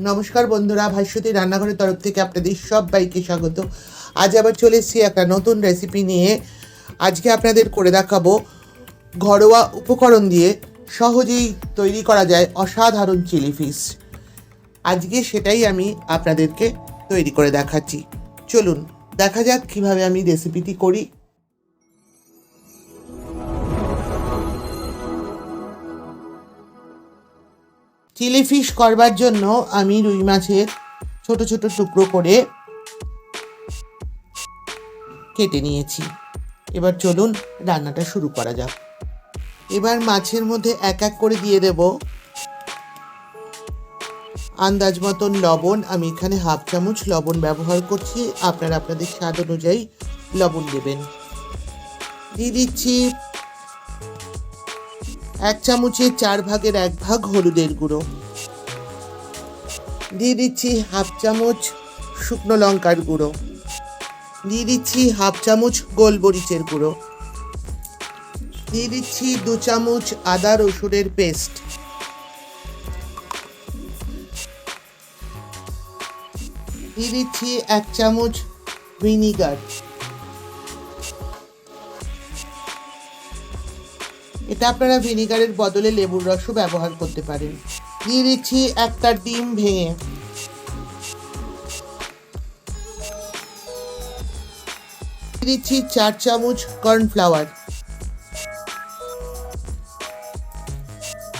নমস্কার বন্ধুরা, ভাস্বতী রান্নাঘরের তরফ থেকে আপনাদের সবাইকে স্বাগত। আজ আবার চলে এসেছি একটা নতুন রেসিপি নিয়ে। আজকে আপনাদের করে দেখাবো ঘরোয়া উপকরণ দিয়ে সহজেই তৈরি করা যায় অসাধারণ চিলি ফিশ। আজকে সেটাই আমি আপনাদেরকে তৈরি করে দেখাচ্ছি। চলুন দেখা যাক কিভাবে আমি রেসিপিটি করি। চিলি ফিশ করবার জন্য আমি রুই মাছের ছোট ছোট টুকরো করে কেটে নিয়েছি। এবার চলুন রান্নাটা শুরু করা যাক। এবার মাছের মধ্যে এক এক করে দিয়ে দেব আন্দাজ মতন লবণ। আমি এখানে হাফ চামচ লবণ ব্যবহার করছি, আপনারা আপনাদের স্বাদ অনুযায়ী লবণ দেবেন। দিয়ে দিচ্ছি 1 চামচের 4 ভাগের 1 ভাগ হলুদের গুঁড়ো। দিয়ে দিচ্ছি হাফ চামচ শুকনো লঙ্কার গুঁড়ো। দিয়ে দিচ্ছি হাফ চামচ গোলমরিচের গুঁড়ো। দিয়ে দিচ্ছি 2 চামচ আদা রসুনের পেস্ট। দিয়ে দিচ্ছি 1 চামচ ভিনিগার। এটা আপনারা ভিনিগারের বদলে লেবুর রসও ব্যবহার করতে পারেন। দিয়ে দিচ্ছি একটা ডিম ভেঙে। দিয়ে দিচ্ছি 4 চামচ কর্নফ্লাওয়ার।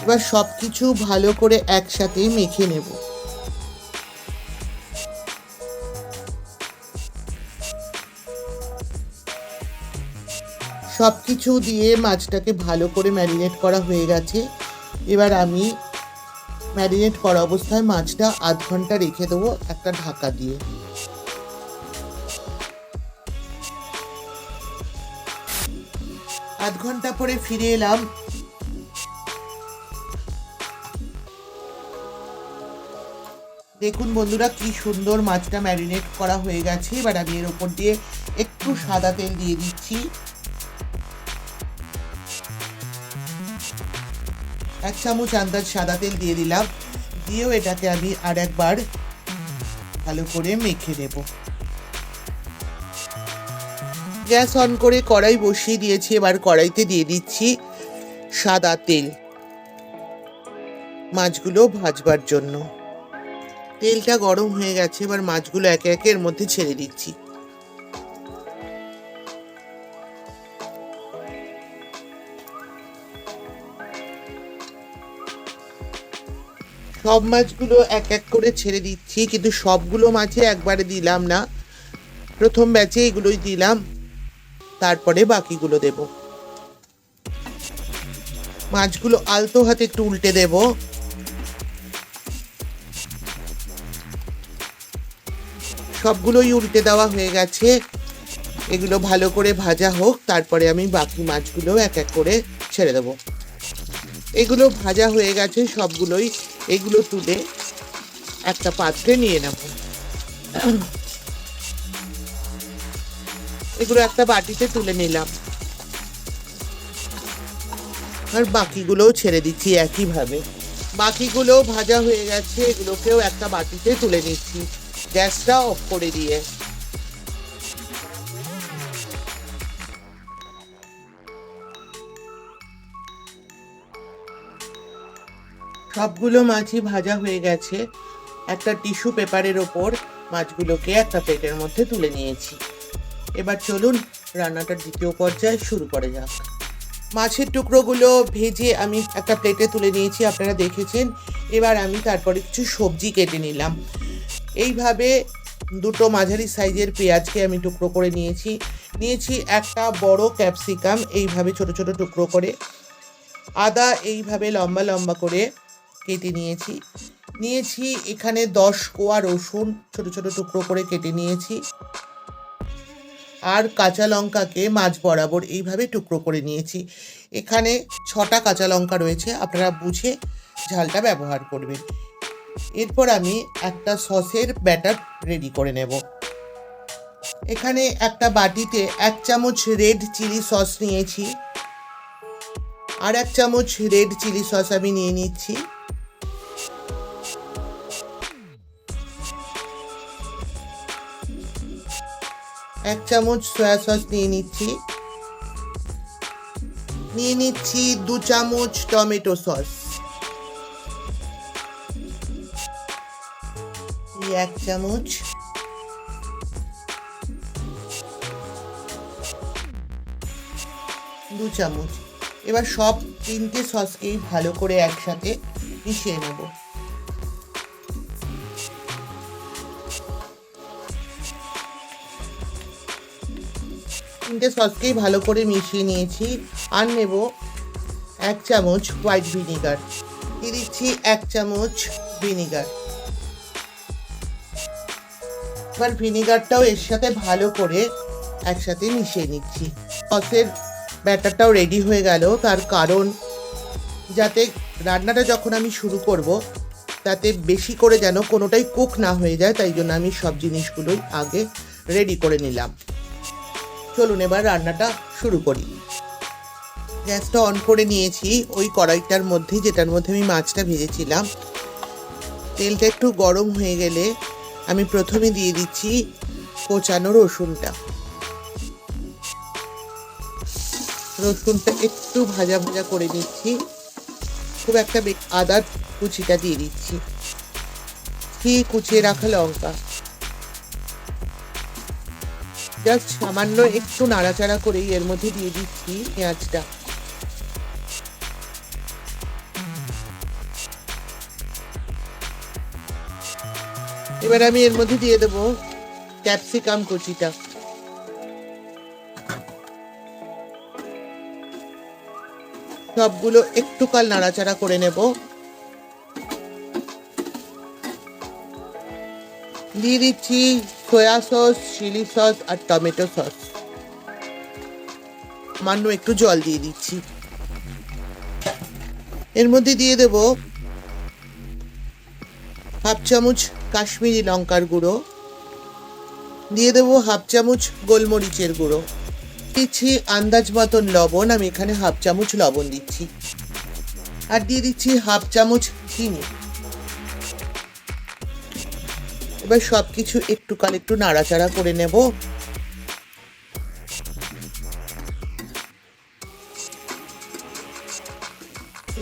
এবার সবকিছু ভালো করে একসাথে মেখে নেব। সবকিছু দিয়ে মাছটাকে ভালো করে ম্যারিনেট করা হয়ে গেছে। এবার আমি ম্যারিনেট করা অবস্থায় মাছটা আধ ঘন্টা রেখে দেবো একটা ঢাকা দিয়ে। আধ ঘন্টা পরে ফিরে এলাম। দেখুন বন্ধুরা, কি সুন্দর মাছটা ম্যারিনেট করা হয়ে গেছে। এবার আমি এর উপর দিয়ে একটু সাদা তেল দিয়ে দিচ্ছি। 1 চামচ আন্দাজ সাদা তেল দিয়ে দিলাম। দিয়েও এটাকে আমি আর একবার ভালো করে মেখে নেব। গ্যাস অন করে কড়াই বসিয়ে দিয়েছি। এবার কড়াইতে দিয়ে দিচ্ছি সাদা তেল মাছগুলো ভাজবার জন্য। তেলটা গরম হয়ে গেছে। এবার মাছগুলো একে একে এর মধ্যে ছেড়ে দিচ্ছি। সব মাছগুলো এক এক করে ছেড়ে দিচ্ছি, কিন্তু সবগুলো মাছে একবারে দিলাম না। প্রথম ব্যাচে এগুলোই দিলাম, তারপরে বাকিগুলো দেব। মাছগুলো আলতো হাতে একটু উল্টে দেব। সবগুলোই উল্টে দেওয়া হয়ে গেছে। এগুলো ভালো করে ভাজা হোক, তারপরে আমি বাকি মাছগুলো এক এক করে ছেড়ে দেব। এগুলো ভাজা হয়ে গেছে সবগুলোই। এগুলো তুলে একটা পাত্রে নিয়ে নেব। এগুলো একটা বাটিতে তুলে নিলাম। আর বাকিগুলোও ছেড়ে দিচ্ছি একইভাবে। বাকিগুলো ভাজা হয়ে গেছে, এগুলোকেও একটা বাটিতে তুলে নিচ্ছি গ্যাসটা অফ করে দিয়ে। সবগুলো মাছই ভাজা হয়ে গেছে। একটা টিস্যু পেপারের ওপর মাছগুলোকে একটা প্লেটের মধ্যে তুলে নিয়েছি। এবার চলুন রান্নাটার দ্বিতীয় পর্যায়ে শুরু করা যাক। মাছের টুকরোগুলো ভেজে আমি একটা প্লেটে তুলে নিয়েছি, আপনারা দেখেছেন। এবার আমি তারপরে কিছু সবজি কেটে নিলাম। এইভাবে 2টো মাঝারি সাইজের পেঁয়াজকে আমি টুকরো করে নিয়েছি একটা বড় ক্যাপসিকাম এইভাবে ছোট ছোট টুকরো করে। আদা এইভাবে লম্বা লম্বা করে কেটে নিয়েছি এখানে 10 কোয়া রসুন ছোট ছোট টুকরো করে কেটে নিয়েছি। আর কাঁচা লঙ্কাকে মাঝ বরাবর এইভাবে টুকরো করে নিয়েছি। এখানে 6টা কাঁচা লঙ্কা রয়েছে, আপনারা বুঝে ঝালটা ব্যবহার করবেন। এরপর আমি একটা সসের ব্যাটার রেডি করে নেব। এখানে একটা বাটিতে 1 চামচ রেড চিলি সস নিয়েছি। আর 1 চামচ রেড চিলি সস আমি নিয়ে নিচ্ছি। 1 চামচ সয়া সস নিয়ে নিচ্ছি 2 চামচ টমেটো সস, 1 চামচ, 2 চামচ। এবার সব 3টে সসকেই ভালো করে একসাথে মিশিয়ে নেব। তিনটে সসকেই ভালো করে মিশিয়ে নিয়েছি। আর নেব 1 চামচ হোয়াইট ভিনিগার, দিয়ে দিচ্ছি 1 চামচ ভিনিগার। এবার ভিনিগারটাও এর সাথে ভালো করে একসাথে মিশিয়ে নিচ্ছি। সসের ব্যাটারটাও রেডি হয়ে গেল, তার কারণ যাতে রান্নাটা যখন আমি শুরু করব তাতে বেশি করে যেন কোনোটাই কুক না হয়ে যায়, তাই জন্য আমি সব জিনিসগুলোই আগে রেডি করে নিলাম। চলুন এবার রান্নাটা শুরু করি। গ্যাসটা অন করে নিয়েছি ওই কড়াইটার মধ্যে, যেটার মধ্যে আমি মাছটা ভেজেছিলাম। তেলটা একটু গরম হয়ে গেলে আমি প্রথমে দিয়ে দিচ্ছি কোচানো রসুনটা। রসুনটা একটু ভাজা ভাজা করে নিচ্ছি। খুব একটা আদা কুচিটা দিয়ে দিচ্ছি, কুচিয়ে রাখা লঙ্কা, জাস্ট সামান্য একটু নাড়াচাড়া করেই এর মধ্যে দিয়ে দিচ্ছি পেঁয়াজটা। এবার আমি এর মধ্যে দিয়ে দেবো ক্যাপসিকাম কুচিটা। সবগুলো একটু কাল নাড়াচাড়া করে নেব। দিয়ে দিচ্ছি সয়া সস, চিলি সস আর টমেটো সস। সামান্য একটু জল দিয়ে দিচ্ছি। এর মধ্যে দিয়ে দেব 1/2 চামচ কাশ্মীরি লঙ্কার গুঁড়ো, দিয়ে দেবো 1/2 চামচ গোলমরিচের গুঁড়ো, দিচ্ছি আন্দাজ মতন লবণ, আমি এখানে 1/2 চামচ লবণ দিচ্ছি, আর দিয়ে দিচ্ছি 1/2 চামচ চিনি। এবার সবকিছু একটু নাড়াচাড়া করে নেব।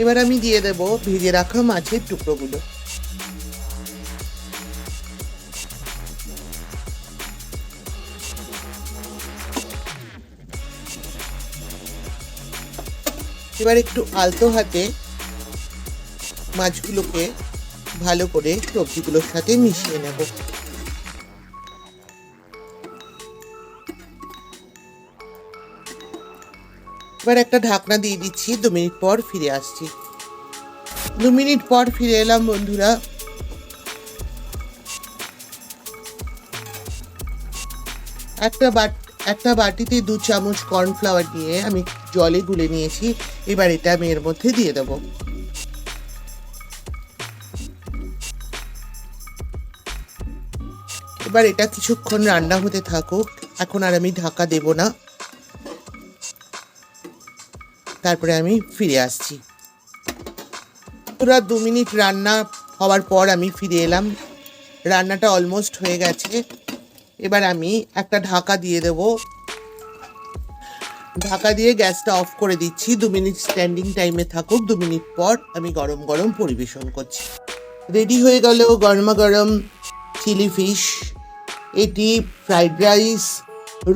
এবার আমি দিয়ে দেব ভেজে রাখা মাছের টুকরোগুলো। এবার একটু আলতো হাতে মাছগুলোকে ভালো করে সবজিগুলোর সাথে মিশিয়ে নেব। এবার একটা ঢাকনা দিয়ে দিচ্ছি, 2 মিনিট পর ফিরে আসছি। 2 মিনিট পর ফিরে এলাম বন্ধুরা। একটা বাটিতে 2 চামচ কর্নফ্লাওয়ার দিয়ে আমি জলে গুলে নিয়েছি। এবার এটা আমি এর মধ্যে দিয়ে দেবো। এবার এটা কিছুক্ষণ রান্না হতে থাকুক। এখন আর আমি ঢাকা দেব না, তারপরে আমি ফিরে আসছি। পুরো 2 মিনিট রান্না হওয়ার পর আমি ফিরে এলাম। রান্নাটা অলমোস্ট হয়ে গেছে। এবার আমি একটা ঢাকা দিয়ে দেব। ঢাকা দিয়ে গ্যাসটা অফ করে দিচ্ছি। 2 মিনিট স্ট্যান্ডিং টাইমে থাকুক। 2 মিনিট পর আমি গরম গরম পরিবেশন করছি। রেডি হয়ে গেল গরমা গরম চিলি ফিশ। এটি ফ্রাইড রাইস,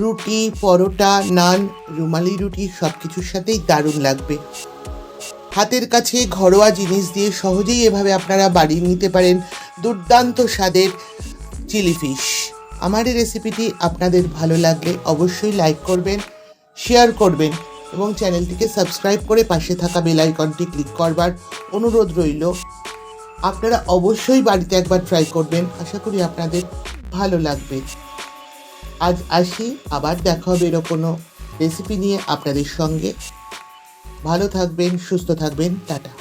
রুটি, পরোটা, নান, রুমালি রুটি সব কিছুর সাথেই দারুণ লাগবে। হাতের কাছে ঘরোয়া জিনিস দিয়ে সহজেই এভাবে আপনারা বানিয়ে নিতে পারেন দুর্দান্ত স্বাদের চিলি ফিশ। আমার এই রেসিপিটি আপনাদের ভালো লাগলে অবশ্যই লাইক করবেন, শেয়ার করবেন এবং চ্যানেলটিকে সাবস্ক্রাইব করে পাশে থাকা বেল আইকনটি ক্লিক করবার অনুরোধ রইল। আপনারা অবশ্যই বাড়িতে একবার ট্রাই করবেন, আশা করি আপনাদের ভালো লাগবে। আজ আসি, আবার দেখা হবে এরকম কোনো রেসিপি নিয়ে আপনাদের সঙ্গে। ভালো থাকবেন, সুস্থ থাকবেন, টাটা।